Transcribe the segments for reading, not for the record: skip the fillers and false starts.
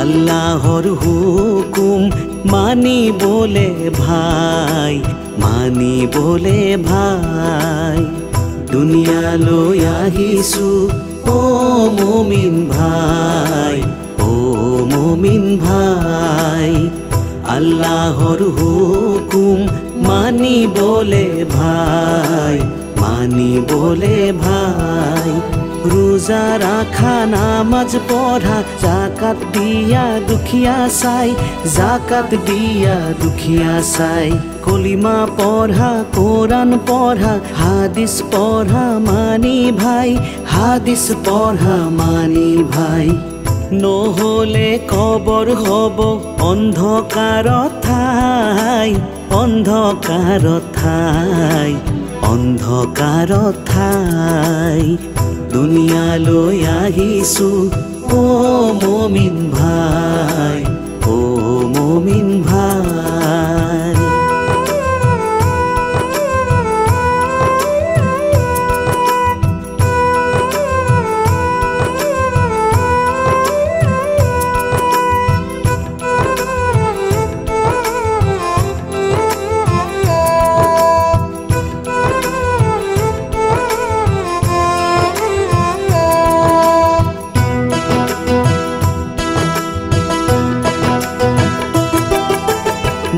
আল্লাহর হুকুম মানি বলে ভাই, মানি বলে ভাই। দুনিয়া লৈ আহিছো ও মুমিন ভাই, ও মুমিন ভাই। আল্লাহর হুকুম মানি বলে ভাই, মানি বলে ভাই। রোজা রাখা, নামাজ পড়া, যাকাত দিয়া দুখিয়া চাই, যাকাত দিয়া দুখিয়া চাই। কলিমা পড়া, কোরআন পড়া, হাদিস পড়া মানি ভাই, হাদিস পড়া মানি ভাই। নহলে কবর হব অন্ধকার ঠাই, অন্ধকার ঠাই, অন্ধকার ঠাই। দুনিয়া লৈ আহিছো ও মুমিন ভাই, ও মুমিন ভাই।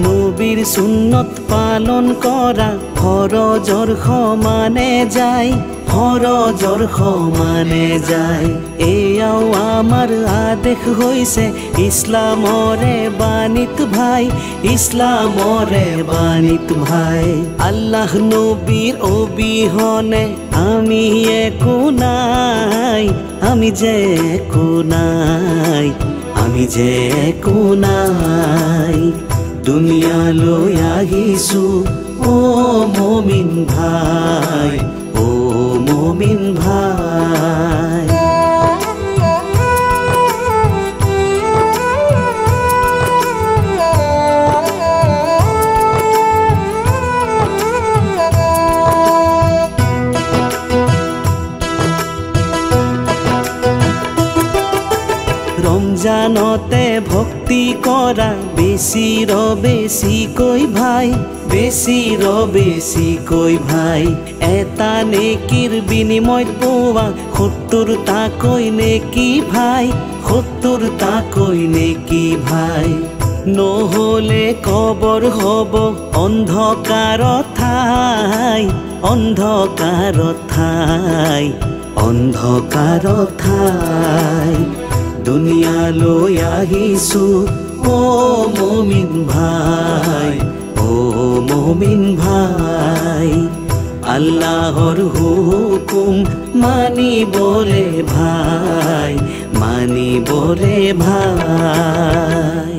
নবীর সুন্নত পালন করা ফরজর সমানে যায়, ফরজর সমানে যায়। এয়াও আমার আদেশ হৈছে ইসলামরে বাণীত ভাই, ইসলামরে বাণীত ভাই। আল্লাহ নবীর অবিহনে আমি একো নাই, আমি যে একো নাই, আমি যে একো নাই। দুনিয়া লৈ আহিছো ও মুমিন ভাই, ও মুমিন ভাই। রমজানতে ভক্তি করা বেশির বেশি কই ভাই, বেশির বেশি কই ভাই। এটা নেকির বিনিময় পোৱা ৭০টা কই নেকি ভাই, ৭০টা কই নেকি ভাই। নহলে কবর হব অন্ধকার ঠাই, অন্ধকার ঠাই, অন্ধকার ঠাই। দুনিয়া লৈ আহিছো ও মুমিন ভাই, ও মুমিন ভাই। আল্লাহর হুকুম মানি বলে ভাই, মানি বলে ভাই।